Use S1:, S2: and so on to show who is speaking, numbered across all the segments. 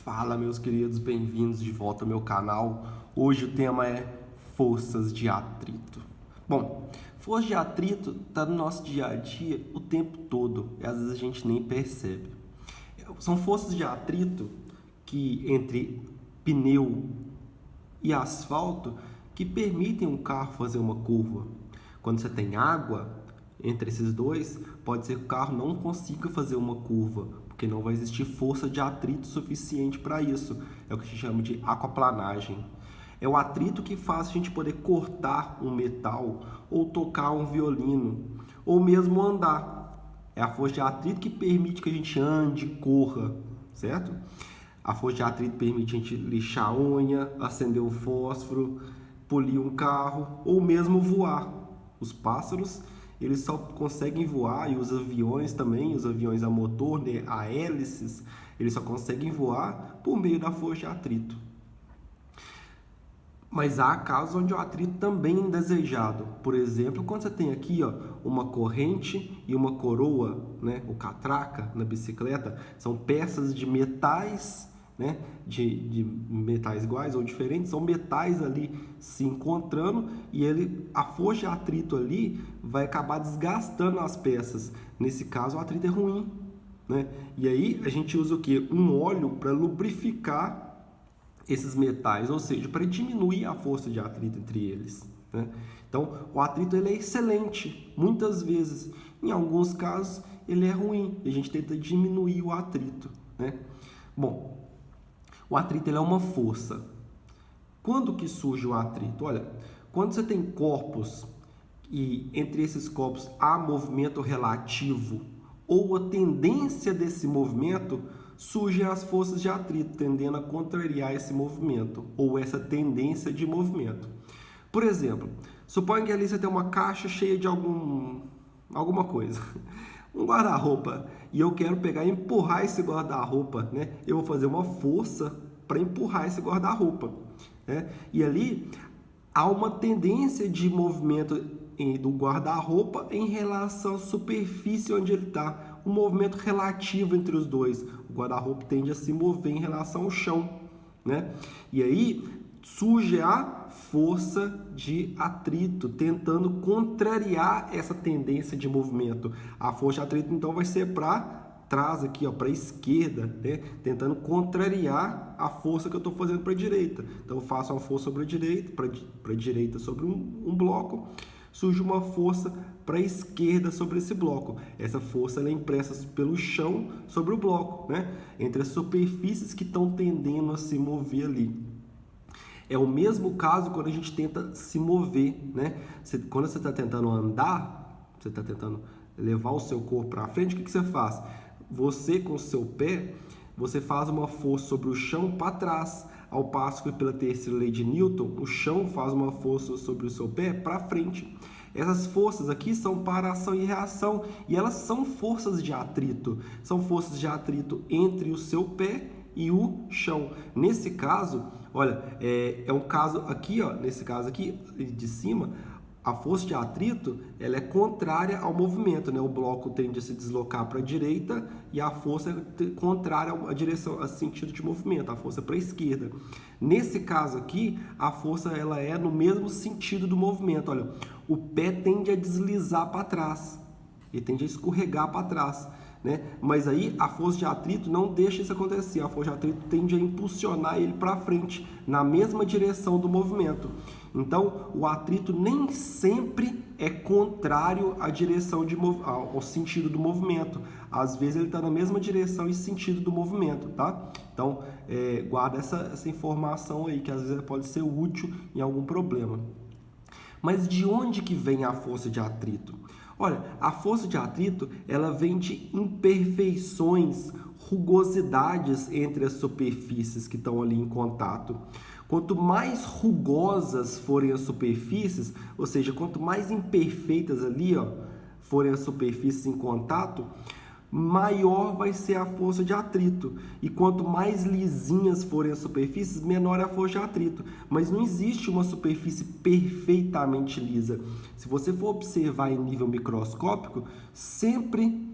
S1: Fala, meus queridos, bem-vindos de volta ao meu canal. Hoje o tema é forças de atrito. Bom, força de atrito está no nosso dia a dia o tempo todo e às vezes a gente nem percebe. São forças de atrito que entre pneu e asfalto que permitem um carro fazer uma curva. Quando você tem água entre esses dois, pode ser que o carro não consiga fazer uma curva, porque não vai existir força de atrito suficiente para isso. É o que a gente chama de aquaplanagem. É o atrito que faz a gente poder cortar um metal, ou tocar um violino, ou mesmo andar. É a força de atrito que permite que a gente ande, corra, certo? A força de atrito permite a gente lixar a unha, acender um fósforo, polir um carro, ou mesmo voar. Os pássaros, eles só conseguem voar, e os aviões também, os aviões a motor, né, a hélices, eles só conseguem voar por meio da força de atrito. Mas há casos onde o atrito também é indesejado. Por exemplo, quando você tem aqui uma corrente e uma coroa, né, o catraca na bicicleta, são peças de metais, né, de metais iguais ou diferentes, são metais ali se encontrando e a força de atrito ali vai acabar desgastando as peças. Nesse caso, o atrito é ruim, né? E aí a gente usa o quê? Um óleo para lubrificar esses metais, ou seja, para diminuir a força de atrito entre eles, né? Então, o atrito ele é excelente, muitas vezes. Em alguns casos, ele é ruim. A gente tenta diminuir o atrito, né? Bom, o atrito ele é uma força. Quando que surge o atrito? Olha, quando você tem corpos e entre esses corpos há movimento relativo ou a tendência desse movimento, surgem as forças de atrito, tendendo a contrariar esse movimento ou essa tendência de movimento. Por exemplo, suponha que ali você tem uma caixa cheia de alguma coisa, um guarda-roupa, e eu quero pegar e empurrar esse guarda-roupa, né? Eu vou fazer uma força para empurrar esse guarda-roupa, né? E ali há uma tendência de movimento do guarda-roupa em relação à superfície onde ele está, um movimento relativo entre os dois. O guarda-roupa tende a se mover em relação ao chão, né? E aí surge a força de atrito, tentando contrariar essa tendência de movimento. A força de atrito então vai ser para trás aqui, para a esquerda, né? Tentando contrariar a força que eu estou fazendo para a direita. Então eu faço uma força sobre a direita, para a direita sobre um bloco, surge uma força para a esquerda sobre esse bloco. Essa força ela é impressa pelo chão sobre o bloco, né? Entre as superfícies que estão tendendo a se mover ali. É o mesmo caso quando a gente tenta se mover, né? Quando você está tentando andar, você está tentando levar o seu corpo para frente, o que você faz? Você, com o seu pé, você faz uma força sobre o chão para trás, ao passo que pela terceira lei de Newton, o chão faz uma força sobre o seu pé para frente. Essas forças aqui são para ação e reação, e elas são forças de atrito. São forças de atrito entre o seu pé e o chão. Nesse caso, olha, é um caso aqui, nesse caso aqui de cima, a força de atrito ela é contrária ao movimento, né? O bloco tende a se deslocar para a direita e a força é contrária à direção, ao sentido de movimento, a força para a esquerda. Nesse caso aqui, a força ela é no mesmo sentido do movimento. Olha, o pé tende a deslizar para trás, ele tende a escorregar para trás, né? Mas aí a força de atrito não deixa isso acontecer. A força de atrito tende a impulsionar ele para frente, na mesma direção do movimento. Então, o atrito nem sempre é contrário à direção ao sentido do movimento. Às vezes ele está na mesma direção e sentido do movimento, tá? Então, guarda essa informação aí, que às vezes pode ser útil em algum problema. Mas de onde que vem a força de atrito? Olha, a força de atrito, ela vem de imperfeições, rugosidades entre as superfícies que estão ali em contato. Quanto mais rugosas forem as superfícies, ou seja, quanto mais imperfeitas ali, forem as superfícies em contato, maior vai ser a força de atrito. E quanto mais lisinhas forem as superfícies, menor é a força de atrito. Mas não existe uma superfície perfeitamente lisa. Se você for observar em nível microscópico, sempre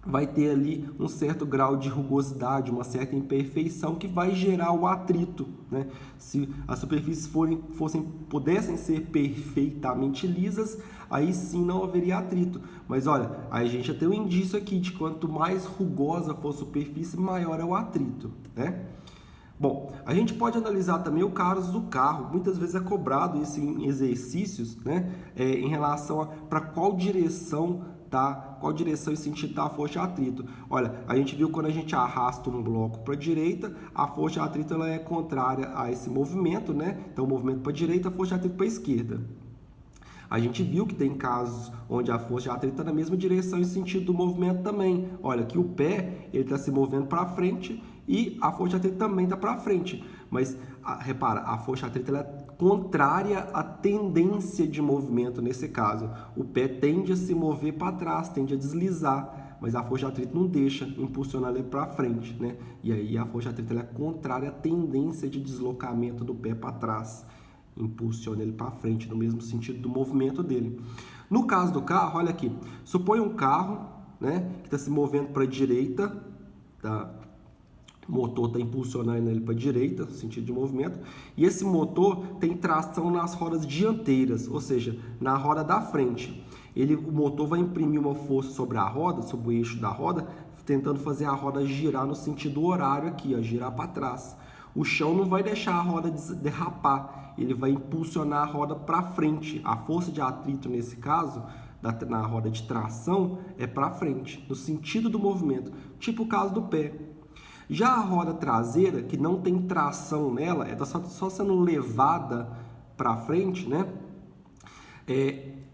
S1: vai ter ali um certo grau de rugosidade, uma certa imperfeição que vai gerar o atrito, né? Se as superfícies pudessem ser perfeitamente lisas, aí sim não haveria atrito. Mas olha, aí a gente já tem um indício aqui de quanto mais rugosa for a superfície, maior é o atrito, né? Bom, a gente pode analisar também o caso do carro. Muitas vezes é cobrado isso em exercícios, né? Em relação a para qual direção e sentido da força de atrito. Olha, a gente viu quando a gente arrasta um bloco para a direita, a força de atrito ela é contrária a esse movimento, né? Então, o movimento para a direita, a força de atrito para a esquerda. A gente viu que tem casos onde a força de atrito está na mesma direção e sentido do movimento também. Olha, que o pé ele está se movendo para frente e a força de atrito também está para frente. Mas, repara, a força de atrito ela é contrária à tendência de movimento nesse caso. O pé tende a se mover para trás, tende a deslizar, mas a força de atrito não deixa, impulsionar ele para frente, né? E aí a força de atrito ela é contrária à tendência de deslocamento do pé para trás. Impulsiona ele para frente, no mesmo sentido do movimento dele. No caso do carro, olha aqui, suponha um carro, né, que está se movendo para a direita, tá? O motor está impulsionando ele para a direita, sentido de movimento, e esse motor tem tração nas rodas dianteiras, ou seja, na roda da frente. O motor vai imprimir uma força sobre a roda, sobre o eixo da roda, tentando fazer a roda girar no sentido horário aqui, ó, girar para trás. O chão não vai deixar a roda derrapar, ele vai impulsionar a roda para frente. A força de atrito, nesse caso, na roda de tração, é para frente, no sentido do movimento, tipo o caso do pé. Já a roda traseira, que não tem tração nela, ela está só sendo levada para frente, né?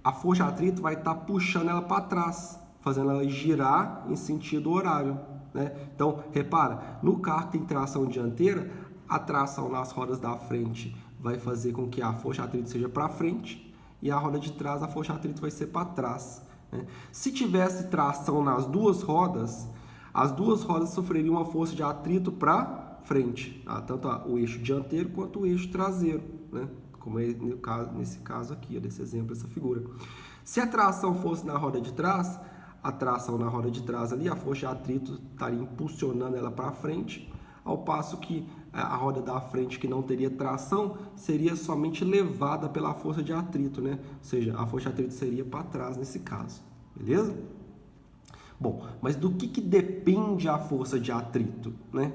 S1: A força de atrito vai estar puxando ela para trás, fazendo ela girar em sentido horário, né? Então, repara, no carro que tem tração dianteira, a tração nas rodas da frente vai fazer com que a força de atrito seja para frente e a roda de trás, a força de atrito vai ser para trás, né? Se tivesse tração nas duas rodas, as duas rodas sofreriam uma força de atrito para frente, tá? Tanto o eixo dianteiro quanto o eixo traseiro, né? Como é nesse caso aqui, desse exemplo, essa figura. Se a tração fosse na roda de trás, a tração na roda de trás ali, a força de atrito estaria impulsionando ela para frente, ao passo que a roda da frente, que não teria tração, seria somente levada pela força de atrito, né? Ou seja, a força de atrito seria para trás nesse caso, beleza? Bom, mas do que depende a força de atrito, né?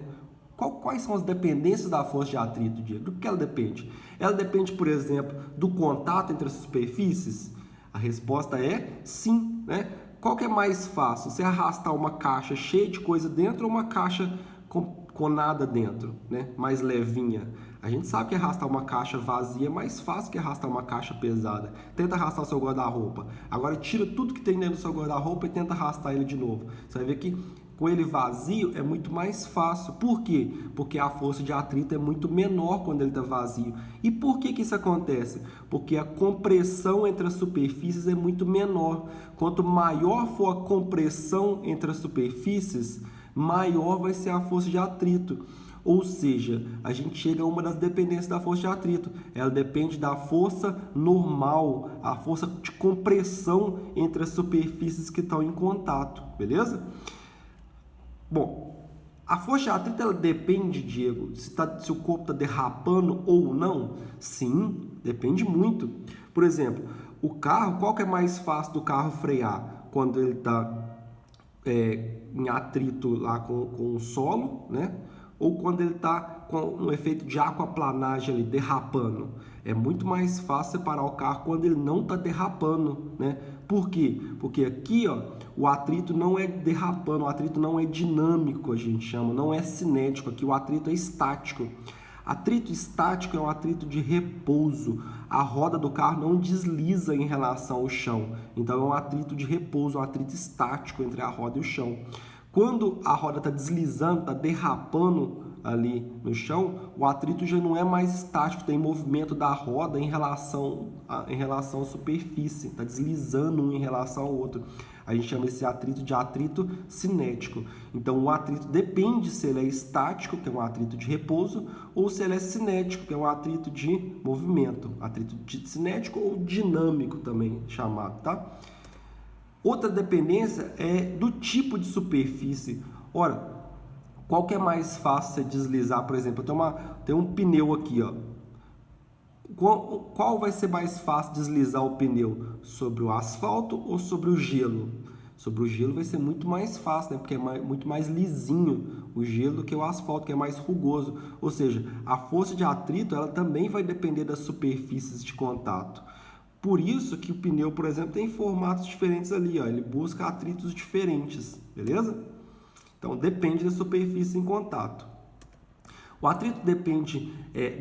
S1: Quais são as dependências da força de atrito, Diego? Do que ela depende? Ela depende, por exemplo, do contato entre as superfícies? A resposta é sim, né? Qual que é mais fácil? Você arrastar uma caixa cheia de coisa dentro ou uma caixa com nada dentro, né? Mais levinha? A gente sabe que arrastar uma caixa vazia é mais fácil que arrastar uma caixa pesada. Tenta arrastar o seu guarda-roupa. Agora tira tudo que tem dentro do seu guarda-roupa e tenta arrastar ele de novo. Você vai ver que com ele vazio é muito mais fácil. Por quê? Porque a força de atrito é muito menor quando ele está vazio. E por que isso acontece? Porque a compressão entre as superfícies é muito menor. Quanto maior for a compressão entre as superfícies, maior vai ser a força de atrito. Ou seja, a gente chega a uma das dependências da força de atrito. Ela depende da força normal, a força de compressão entre as superfícies que estão em contato, beleza? Bom, a força de atrito ela depende, Diego, se o corpo está derrapando ou não? Sim, depende muito. Por exemplo, o carro, qual que é mais fácil do carro frear? Quando ele está em atrito lá com o solo, né? Ou quando ele está com um efeito de aquaplanagem ali, derrapando. É muito mais fácil separar o carro quando ele não está derrapando, né? Por quê? Porque aqui, ó, o atrito não é derrapando, o atrito não é dinâmico, a gente chama, não é cinético, aqui o atrito é estático. Atrito estático é um atrito de repouso. A roda do carro não desliza em relação ao chão. Então é um atrito de repouso, um atrito estático entre a roda e o chão. Quando a roda está deslizando, está derrapando ali no chão, o atrito já não é mais estático, tem movimento da roda em relação à superfície, está deslizando um em relação ao outro. A gente chama esse atrito de atrito cinético. Então, o atrito depende se ele é estático, que é um atrito de repouso, ou se ele é cinético, que é um atrito de movimento. Atrito cinético ou dinâmico também chamado, tá? Outra dependência é do tipo de superfície. Ora, qual que é mais fácil você deslizar? Por exemplo, eu tenho um pneu aqui, ó. Qual vai ser mais fácil deslizar o pneu? Sobre o asfalto ou sobre o gelo? Sobre o gelo vai ser muito mais fácil, né? Porque é muito mais lisinho o gelo do que o asfalto, que é mais rugoso. Ou seja, a força de atrito ela também vai depender das superfícies de contato. Por isso que o pneu, por exemplo, tem formatos diferentes ali, ó. Ele busca atritos diferentes, beleza? Então, depende da superfície em contato. O atrito depende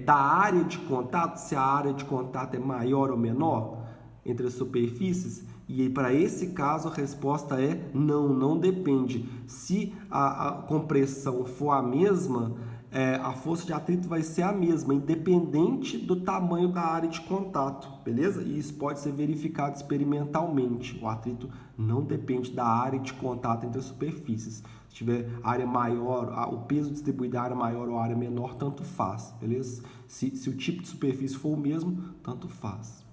S1: da área de contato, se a área de contato é maior ou menor entre as superfícies. E para esse caso, a resposta é não, não depende. Se a compressão for a mesma, a força de atrito vai ser a mesma, independente do tamanho da área de contato, beleza? E isso pode ser verificado experimentalmente. O atrito não depende da área de contato entre as superfícies. Se tiver área maior, o peso distribuído da área maior ou área menor, tanto faz, beleza? Se o tipo de superfície for o mesmo, tanto faz.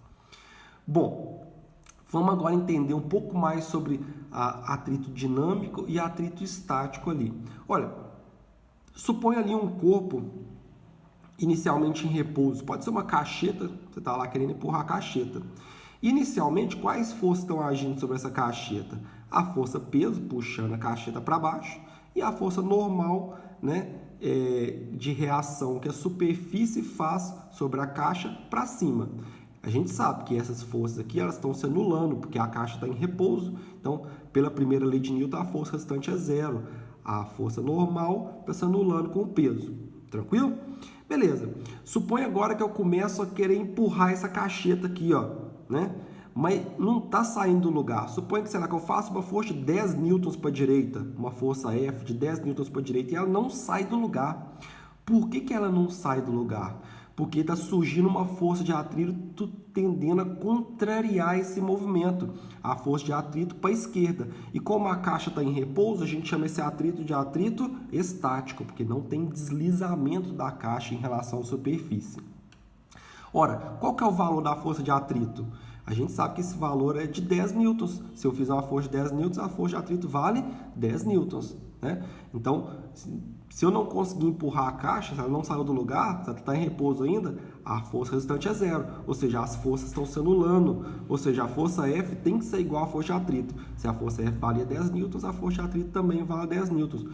S1: Bom, vamos agora entender um pouco mais sobre atrito dinâmico e atrito estático ali. Olha, suponha ali um corpo inicialmente em repouso. Pode ser uma cacheta, você está lá querendo empurrar a cacheta. Inicialmente, quais forças estão agindo sobre essa cacheta? A força peso, puxando a cacheta para baixo, e a força normal, né, de reação que a superfície faz sobre a caixa para cima. A gente sabe que essas forças aqui elas estão se anulando, porque a caixa está em repouso. Então, pela primeira lei de Newton, a força restante é zero. A força normal está se anulando com o peso. Tranquilo? Beleza. Suponha agora que eu começo a querer empurrar essa cacheta aqui, ó, né? Mas não está saindo do lugar. Suponha que, sei lá, que eu faço uma força de 10 newtons para a direita, uma força F de 10 newtons para a direita, e ela não sai do lugar. Por que ela não sai do lugar? Porque está surgindo uma força de atrito tendendo a contrariar esse movimento, a força de atrito para a esquerda. E como a caixa está em repouso, a gente chama esse atrito de atrito estático, porque não tem deslizamento da caixa em relação à superfície. Ora, qual que é o valor da força de atrito? A gente sabe que esse valor é de 10 newtons. Se eu fizer uma força de 10 newtons, a força de atrito vale 10 newtons, né? Então, se eu não conseguir empurrar a caixa, se ela não saiu do lugar, se ela está em repouso ainda, a força resultante é zero. Ou seja, as forças estão se anulando. Ou seja, a força F tem que ser igual à força de atrito. Se a força F valia 10 newtons, a força de atrito também vale 10 newtons.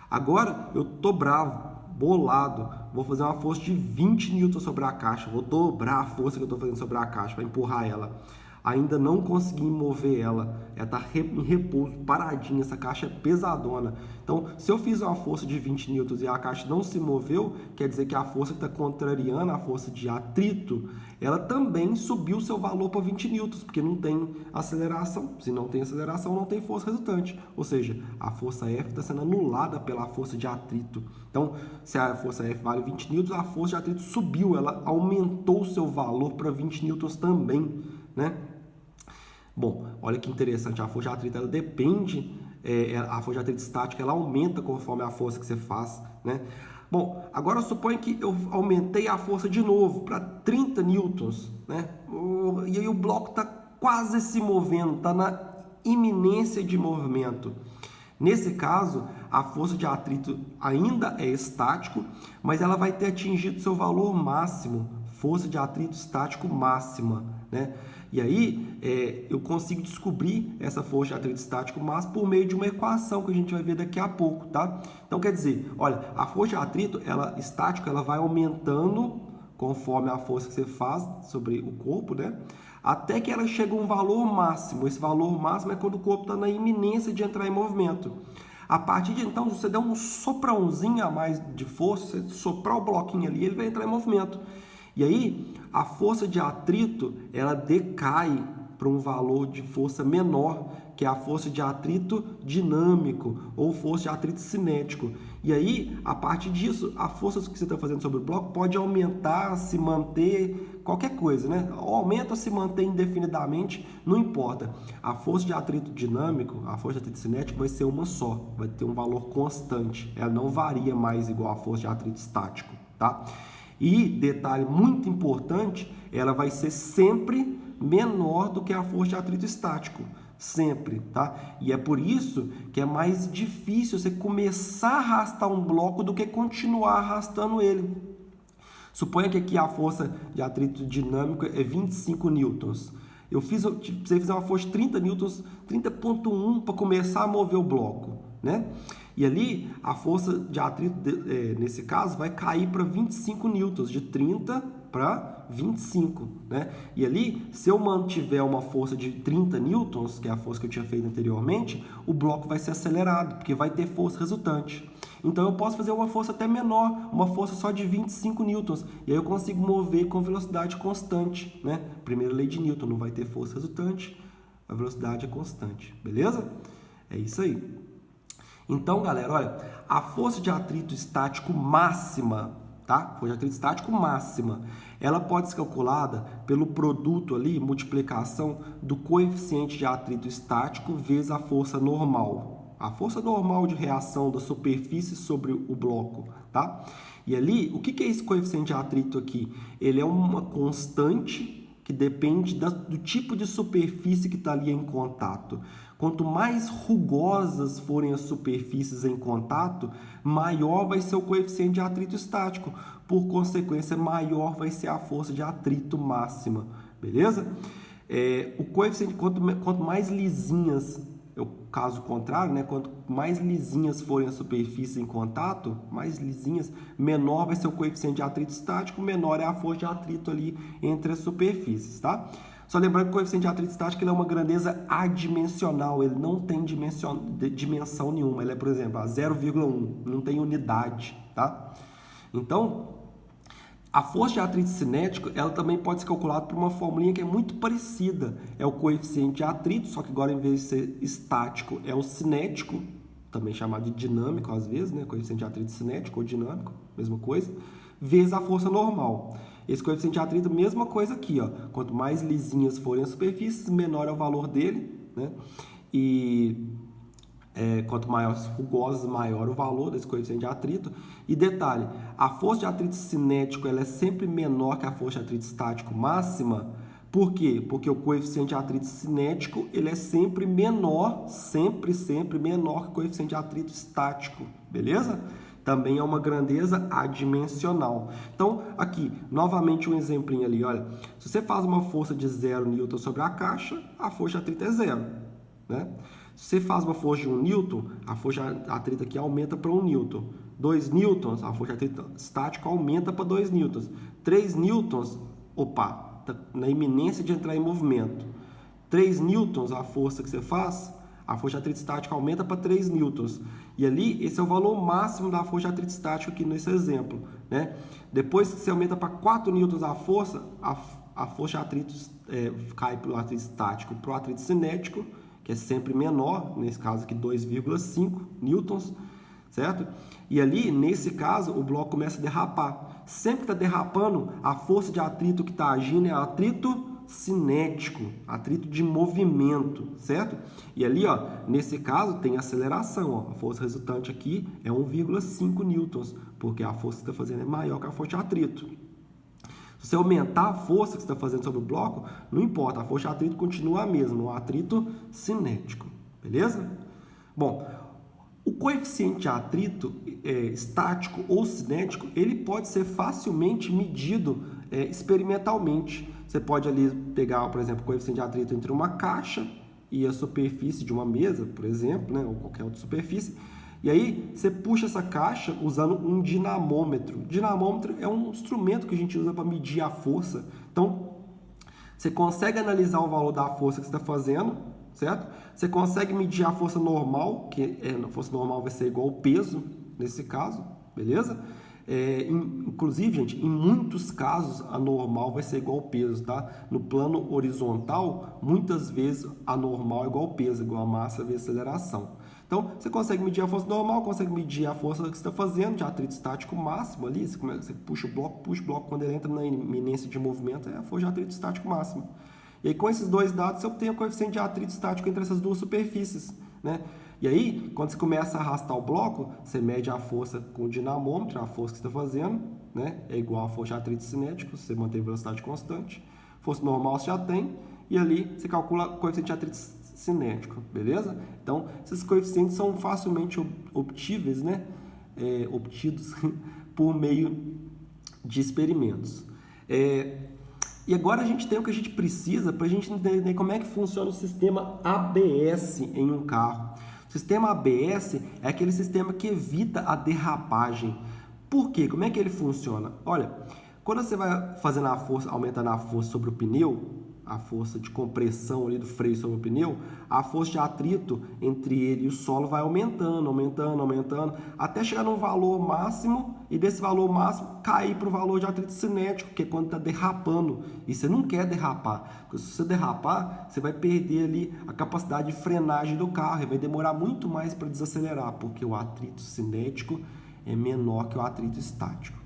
S1: Agora, eu estou bravo, bolado, vou fazer uma força de 20 newtons sobre a caixa, vou dobrar a força que eu estou fazendo sobre a caixa para empurrar ela. Ainda não consegui mover ela está em repouso, paradinha, essa caixa é pesadona. Então, se eu fiz uma força de 20 newtons e a caixa não se moveu, quer dizer que a força que está contrariando a força de atrito, ela também subiu o seu valor para 20 newtons, porque não tem aceleração. Se não tem aceleração, não tem força resultante. Ou seja, a força F está sendo anulada pela força de atrito. Então, se a força F vale 20 newtons, a força de atrito subiu, ela aumentou o seu valor para 20 newtons também, né? Bom, olha que interessante, a força de atrito ela depende, a força de atrito estática ela aumenta conforme a força que você faz, né? Bom, agora suponha que eu aumentei a força de novo para 30 newtons, né? E aí o bloco está quase se movendo, está na iminência de movimento. Nesse caso, a força de atrito ainda é estático, mas ela vai ter atingido seu valor máximo, força de atrito estático máxima, né? E aí, eu consigo descobrir essa força de atrito estático máximo por meio de uma equação que a gente vai ver daqui a pouco, tá? Então, quer dizer, olha, a força de atrito estática ela vai aumentando conforme a força que você faz sobre o corpo, né? Até que ela chega a um valor máximo. Esse valor máximo é quando o corpo está na iminência de entrar em movimento. A partir de então, se você der um soprãozinho a mais de força, você soprar o bloquinho ali, ele vai entrar em movimento. E aí, a força de atrito, ela decai para um valor de força menor, que é a força de atrito dinâmico ou força de atrito cinético. E aí, a partir disso, a força que você está fazendo sobre o bloco pode aumentar, se manter, qualquer coisa, né? Ou aumenta ou se mantém indefinidamente, não importa. A força de atrito dinâmico, a força de atrito cinético vai ser uma só, vai ter um valor constante. Ela não varia mais igual a força de atrito estático, tá? E, detalhe muito importante, ela vai ser sempre menor do que a força de atrito estático. sempre, tá? E é por isso que é mais difícil você começar a arrastar um bloco do que continuar arrastando ele. Suponha que aqui a força de atrito dinâmico é 25 newtons. Você fizer uma força de 30 newtons, 30,1 para começar a mover o bloco, né? E ali a força de atrito, nesse caso, vai cair para 25 newtons, de 30 para 25, né? E ali, se eu mantiver uma força de 30 newtons, que é a força que eu tinha feito anteriormente, o bloco vai ser acelerado, porque vai ter força resultante. Então eu posso fazer uma força até menor, uma força só de 25 newtons, e aí eu consigo mover com velocidade constante, né? Primeira lei de Newton, não vai ter força resultante, a velocidade é constante, beleza? É isso aí. Então, galera, olha, a força de atrito estático máxima, tá? Força de atrito estático máxima, ela pode ser calculada pelo produto ali, multiplicação do coeficiente de atrito estático vezes a força normal. A força normal de reação da superfície sobre o bloco, tá? E ali, o que é esse coeficiente de atrito aqui? Ele é uma constante que depende do tipo de superfície que está ali em contato. Quanto mais rugosas forem as superfícies em contato, maior vai ser o coeficiente de atrito estático. Por consequência, maior vai ser a força de atrito máxima. Beleza? O coeficiente, quanto mais lisinhas, é o caso contrário, né? Quanto mais lisinhas forem as superfícies em contato, mais lisinhas, menor vai ser o coeficiente de atrito estático, menor é a força de atrito ali entre as superfícies, tá? Só lembrando que o coeficiente de atrito estático ele é uma grandeza adimensional, ele não tem dimensão nenhuma, ele é, por exemplo, a 0,1, não tem unidade, tá? Então, a força de atrito cinético, ela também pode ser calculada por uma formulinha que é muito parecida. É o coeficiente de atrito, só que agora em vez de ser estático, é o cinético, também chamado de dinâmico às vezes, né? Coeficiente de atrito cinético ou dinâmico, mesma coisa, vezes a força normal. Esse coeficiente de atrito, mesma coisa aqui, ó. Quanto mais lisinhas forem as superfícies, menor é o valor dele, né? E quanto maiores rugosas, maior o valor desse coeficiente de atrito. E detalhe, a força de atrito cinético ela é sempre menor que a força de atrito estático máxima. Por quê? Porque o coeficiente de atrito cinético ele é sempre menor, sempre menor que o coeficiente de atrito estático, beleza? Também é uma grandeza adimensional. Então, aqui, novamente um exemplinho ali, olha. Se você faz uma força de 0 N sobre a caixa, a força de atrito é 0, né? Se você faz uma força de 1 N, a força de atrito aqui aumenta para 1 N. 2 newtons, a força de atrito estático aumenta para 2 newtons. 3 newtons, opa, tá na iminência de entrar em movimento. 3 newtons, a força que você faz, a força de atrito estático aumenta para 3 newtons. E ali, esse é o valor máximo da força de atrito estático aqui nesse exemplo, né? Depois que você aumenta para 4 newtons a força de atrito cai para o atrito estático para o atrito cinético, que é sempre menor, nesse caso aqui 2,5 newtons, certo? E ali, nesse caso, o bloco começa a derrapar. Sempre que está derrapando, a força de atrito que está agindo é atrito cinético, atrito de movimento, certo? E ali, ó, nesse caso, tem aceleração, ó. A força resultante aqui é 1,5 newtons, porque a força que está fazendo é maior que a força de atrito. Se você aumentar a força que você está fazendo sobre o bloco, não importa, a força de atrito continua a mesma, o atrito cinético, beleza? Bom, o coeficiente de atrito estático ou cinético, ele pode ser facilmente medido experimentalmente. Você pode ali pegar, por exemplo, o coeficiente de atrito entre uma caixa e a superfície de uma mesa, por exemplo, né, ou qualquer outra superfície. E aí você puxa essa caixa usando um dinamômetro. O dinamômetro é um instrumento que a gente usa para medir a força. Então, você consegue analisar o valor da força que você está fazendo, certo? Você consegue medir a força normal, que a força normal vai ser igual ao peso, nesse caso, beleza? Inclusive, gente, em muitos casos a normal vai ser igual ao peso, tá? No plano horizontal, muitas vezes a normal é igual ao peso, igual a massa vezes aceleração. Então, você consegue medir a força normal, consegue medir a força que você está fazendo, de atrito estático máximo ali, você puxa o bloco, quando ele entra na iminência de movimento, é a força de atrito estático máximo. E aí, com esses dois dados, você obtém o coeficiente de atrito estático entre essas duas superfícies, né? E aí, quando você começa a arrastar o bloco, você mede a força com o dinamômetro, a força que você está fazendo, né? É igual a força de atrito cinético, se você mantém a velocidade constante. Força normal você já tem, e ali você calcula o coeficiente de atrito cinético, beleza? Então, esses coeficientes são facilmente obtíveis, né? Obtidos por meio de experimentos. E agora a gente tem o que a gente precisa para a gente entender como é que funciona o sistema ABS em um carro. O sistema ABS é aquele sistema que evita a derrapagem. Por quê? Como é que ele funciona? Olha, quando você vai fazendo a força, aumentando a força sobre o pneu, a força de compressão ali do freio sobre o pneu, a força de atrito entre ele e o solo vai aumentando, até chegar num valor máximo e desse valor máximo cair para o valor de atrito cinético, que é quando está derrapando. E você não quer derrapar, porque se você derrapar, você vai perder ali a capacidade de frenagem do carro e vai demorar muito mais para desacelerar, porque o atrito cinético é menor que o atrito estático.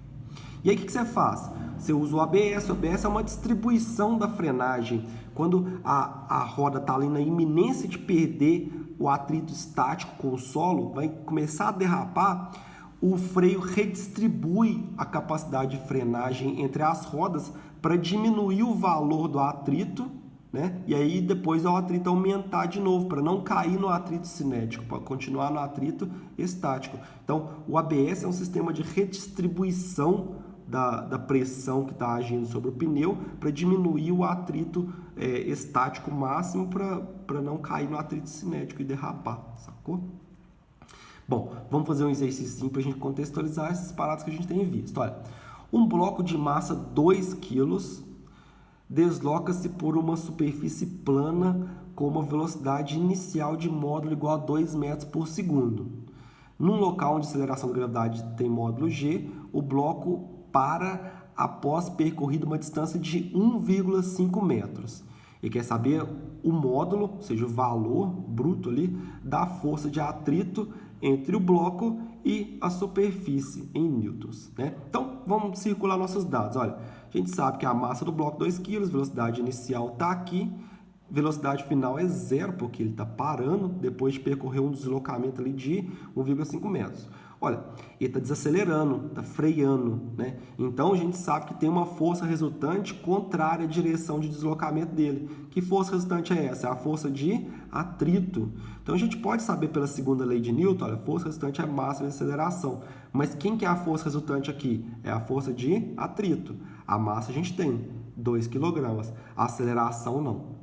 S1: E aí o que você faz? Você usa o ABS. O ABS é uma distribuição da frenagem. Quando a roda está ali na iminência de perder o atrito estático com o solo, vai começar a derrapar, o freio redistribui a capacidade de frenagem entre as rodas para diminuir o valor do atrito, né? E aí depois o atrito aumentar de novo, para não cair no atrito cinético, para continuar no atrito estático. Então, o ABS é um sistema de redistribuição da pressão que está agindo sobre o pneu para diminuir o atrito estático máximo para não cair no atrito cinético e derrapar, sacou? Bom, vamos fazer um exercício para a gente contextualizar esses paradas que a gente tem visto. Olha, um bloco de massa 2 kg desloca-se por uma superfície plana com uma velocidade inicial de módulo igual a 2 metros por segundo. Num local onde a aceleração da gravidade tem módulo G, o bloco para após percorrido uma distância de 1,5 metros. E quer saber o módulo, ou seja, o valor bruto ali da força de atrito entre o bloco e a superfície em newtons, né? Então, vamos circular nossos dados. Olha, a gente sabe que a massa do bloco 2 kg, velocidade inicial está aqui, velocidade final é zero, porque ele está parando depois de percorrer um deslocamento ali de 1,5 metros. Olha, ele está desacelerando, está freando, né? Então, a gente sabe que tem uma força resultante contrária à direção de deslocamento dele. Que força resultante é essa? É a força de atrito. Então, a gente pode saber pela segunda lei de Newton, olha, a força resultante é massa vezes aceleração. Mas quem que é a força resultante aqui? É a força de atrito. A massa a gente tem, 2 kg. A aceleração não.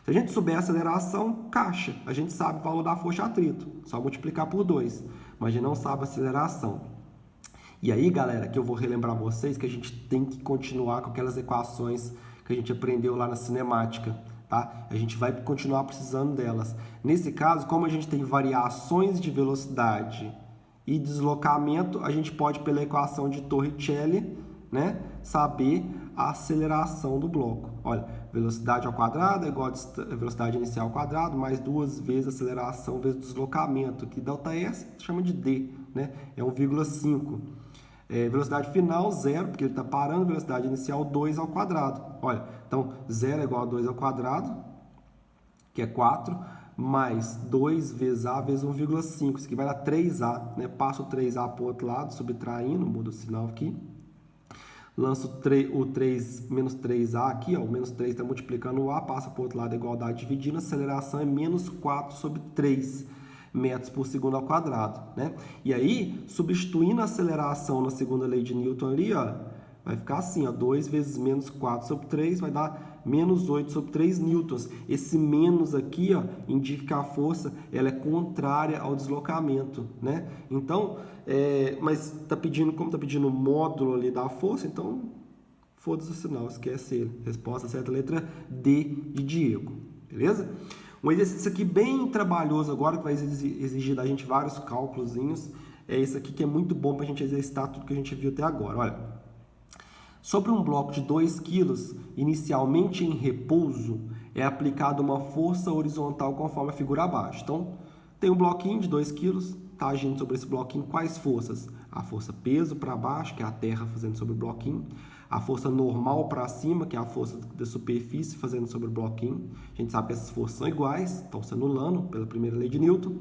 S1: Se a gente souber a aceleração, caixa. A gente sabe o valor da força de atrito. Só multiplicar por 2. Mas a gente não sabe a aceleração. E aí, galera, que eu vou relembrar vocês que a gente tem que continuar com aquelas equações que a gente aprendeu lá na cinemática, tá? A gente vai continuar precisando delas. Nesse caso, como a gente tem variações de velocidade e deslocamento, a gente pode, pela equação de Torricelli, né, saber a aceleração do bloco. Olha, velocidade ao quadrado é igual a velocidade inicial ao quadrado, mais 2 vezes a aceleração vezes o deslocamento, que ΔS chama de D, né? É 1,5. Velocidade final, 0, porque ele está parando, velocidade inicial, 2 ao quadrado. Olha, então, 0 é igual a 2 ao quadrado, que é 4, mais 2 vezes A vezes 1,5, isso aqui vai dar 3A, né? Passa o 3A para o outro lado, subtraindo, muda o sinal aqui. Lanço o 3 menos 3A aqui, ó, o menos 3 está multiplicando o A, passa para o outro lado, a igualdade dividindo, a aceleração é menos 4 sobre 3 metros por segundo ao quadrado, né? E aí, substituindo a aceleração na segunda lei de Newton ali, ó, vai ficar assim, ó, 2 vezes menos 4 sobre 3 vai dar menos 8 sobre 3 newtons. Esse menos aqui, ó, indica que a força ela é contrária ao deslocamento, né? Então, mas tá pedindo, como tá pedindo o módulo ali da força, então foda-se o sinal, esquece ele. Resposta certa, letra D de Diego, beleza? Um exercício aqui bem trabalhoso agora, que vai exigir da gente vários cálculozinhos. É esse aqui que é muito bom para a gente exercitar tudo que a gente viu até agora. Olha, sobre um bloco de 2 kg, inicialmente em repouso, é aplicada uma força horizontal conforme a figura abaixo. Então, tem um bloquinho de 2 kg, está agindo sobre esse bloquinho quais forças? A força peso para baixo, que é a terra fazendo sobre o bloquinho. A força normal para cima, que é a força da superfície fazendo sobre o bloquinho. A gente sabe que essas forças são iguais, estão se anulando pela primeira lei de Newton.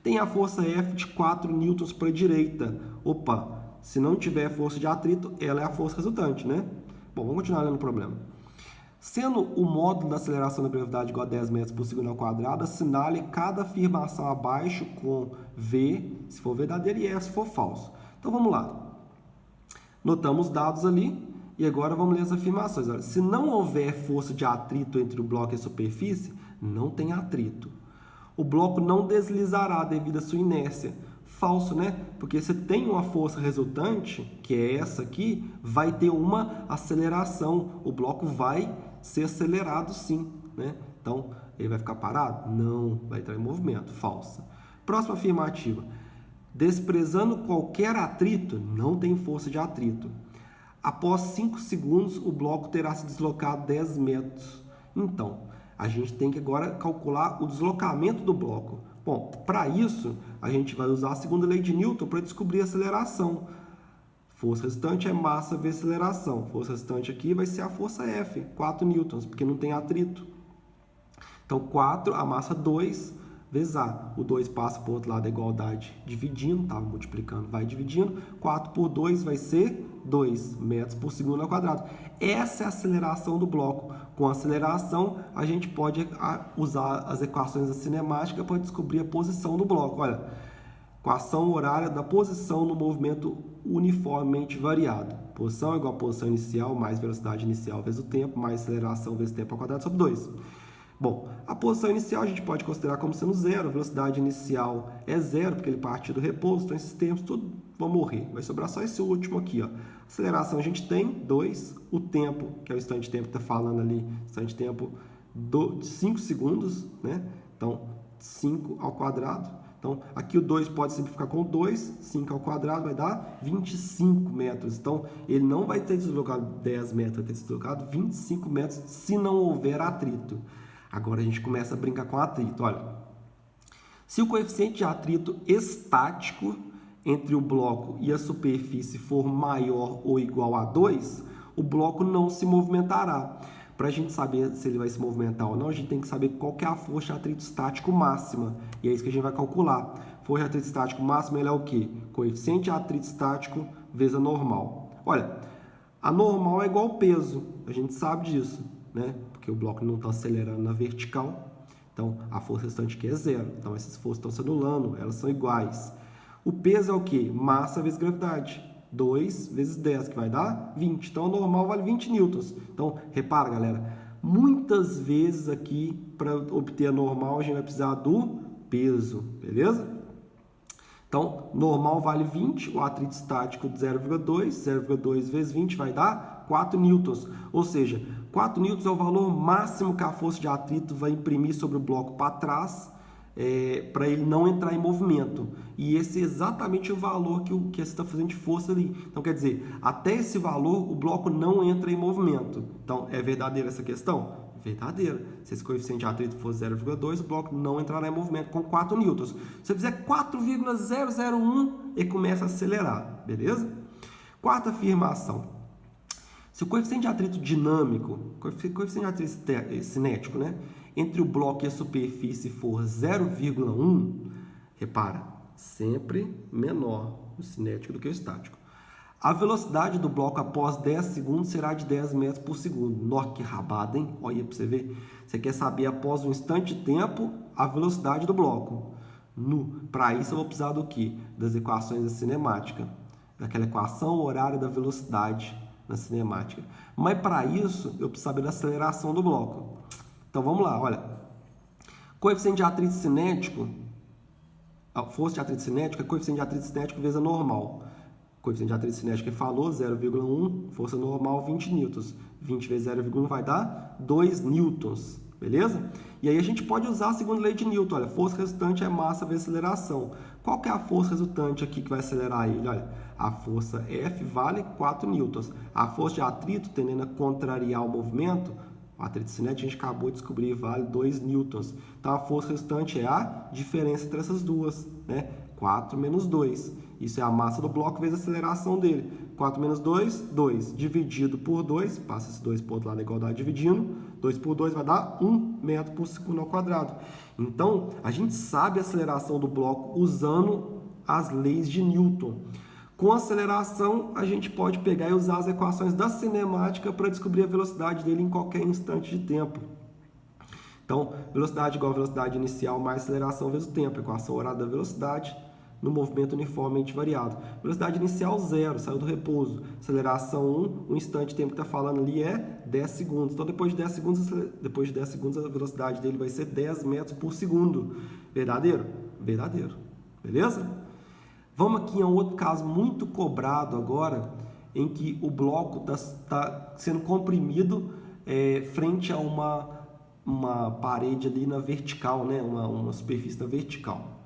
S1: Tem a força F de 4 newtons para a direita. Opa, se não tiver força de atrito, ela é a força resultante, né? Bom, vamos continuar lendo o problema. Sendo o módulo da aceleração da gravidade igual a 10 metros por segundo ao quadrado, assinale cada afirmação abaixo com V, se for verdadeiro, e S se for falso. Então, vamos lá. Notamos os dados ali e agora vamos ler as afirmações. Olha, se não houver força de atrito entre o bloco e a superfície, não tem atrito. O bloco não deslizará devido à sua inércia. Falso, né? Porque se tem uma força resultante, que é essa aqui, vai ter uma aceleração. O bloco vai ser acelerado sim, né? Então, ele vai ficar parado? Não, vai entrar em movimento. Falsa. Próxima afirmativa. Desprezando qualquer atrito, não tem força de atrito. Após 5 segundos, o bloco terá se deslocado 10 metros. Então, a gente tem que agora calcular o deslocamento do bloco. Bom, para isso, a gente vai usar a segunda lei de Newton para descobrir a aceleração. Força resultante é massa vezes aceleração. Força resultante aqui vai ser a força F, 4 newtons, porque não tem atrito. Então, 4, a massa 2 vezes A. O 2 passa para o outro lado da igualdade, dividindo, tá? Multiplicando, vai dividindo. 4 por 2 vai ser 2 metros por segundo ao quadrado. Essa é a aceleração do bloco. Com a aceleração, a gente pode usar as equações da cinemática para descobrir a posição do bloco. Olha, equação horária da posição no movimento uniformemente variado. Posição é igual a posição inicial mais velocidade inicial vezes o tempo, mais aceleração vezes tempo ao quadrado sobre 2. Bom, a posição inicial a gente pode considerar como sendo zero, a velocidade inicial é zero, porque ele parte do repouso, então esses termos tudo vão morrer. Vai sobrar só esse último aqui, ó. Aceleração a gente tem 2, o tempo, que é o instante de tempo que está falando ali, instante de tempo de 5 segundos, né? Então, 5 ao quadrado. Então, aqui o 2 pode simplificar com 2, 5 ao quadrado vai dar 25 metros. Então, ele não vai ter deslocado 10 metros, vai ter deslocado 25 metros se não houver atrito. Agora a gente começa a brincar com atrito. Olha, se o coeficiente de atrito estático entre o bloco e a superfície for maior ou igual a 2, o bloco não se movimentará. Para a gente saber se ele vai se movimentar ou não, a gente tem que saber qual que é a força de atrito estático máxima. E é isso que a gente vai calcular. Força de atrito estático máxima é o quê? Coeficiente de atrito estático vezes a normal. Olha, a normal é igual ao peso. A gente sabe disso, né? Porque o bloco não está acelerando na vertical. Então, a força restante aqui é zero. Então, essas forças estão se anulando, elas são iguais. O peso é o quê? Massa vezes gravidade. 2 vezes 10, que vai dar 20. Então, a normal vale 20 newtons. Então, repara, galera, muitas vezes aqui, para obter a normal, a gente vai precisar do peso, beleza? Então, normal vale 20, o atrito estático de 0,2, 0,2 vezes 20 vai dar 4 newtons. Ou seja, 4 newtons é o valor máximo que a força de atrito vai imprimir sobre o bloco para trás, para ele não entrar em movimento. E esse é exatamente o valor que você está fazendo de força ali. Então, quer dizer, até esse valor, o bloco não entra em movimento. Então, é verdadeira essa questão? Verdadeira. Se esse coeficiente de atrito for 0,2, o bloco não entrará em movimento com 4 newtons. Se eu fizer 4,001, ele começa a acelerar, beleza? Quarta afirmação. Se o coeficiente de atrito dinâmico, coeficiente de atrito cinético, né, entre o bloco e a superfície for 0,1, repara, sempre menor o cinético do que o estático. A velocidade do bloco após 10 segundos será de 10 metros por segundo. Nossa, que rabada, hein? Olha para você ver. Você quer saber após um instante de tempo a velocidade do bloco. Para isso eu vou precisar do quê? Das equações da cinemática. Daquela equação horária da velocidade na cinemática. Mas para isso eu preciso saber da aceleração do bloco. Então vamos lá, olha. Coeficiente de atrito cinético, a força de atrito cinético é coeficiente de atrito cinético vezes a normal. Coeficiente de atrito cinético que falou, 0,1, força normal 20 newtons. 20 vezes 0,1 vai dar 2 newtons, beleza? E aí a gente pode usar a segunda lei de Newton, olha, força resultante é massa vezes aceleração. Qual que é a força resultante aqui que vai acelerar ele? Olha, a força F vale 4 newtons. A força de atrito, tendendo a contrariar o movimento, o atrito cinético a gente acabou de descobrir, vale 2 newtons. Então, a força resultante é a diferença entre essas duas, né? 4 menos 2. Isso é a massa do bloco vezes a aceleração dele. 4 menos 2, 2. Dividido por 2, passa esse 2 para o outro lado da igualdade dividindo. 2 por 2 vai dar 1 metro por segundo ao quadrado. Então, a gente sabe a aceleração do bloco usando as leis de Newton. Com aceleração, a gente pode pegar e usar as equações da cinemática para descobrir a velocidade dele em qualquer instante de tempo. Então, velocidade igual a velocidade inicial mais aceleração vezes o tempo. Equação horária da velocidade no movimento uniformemente variado. Velocidade inicial 0, saiu do repouso. Aceleração 1, o instante de tempo que está falando ali é 10 segundos. Então, depois de 10 segundos, a velocidade dele vai ser 10 metros por segundo. Verdadeiro? Verdadeiro. Beleza? Vamos aqui a um outro caso muito cobrado agora, em que o bloco está sendo comprimido frente a uma parede ali na vertical, né? uma superfície na vertical.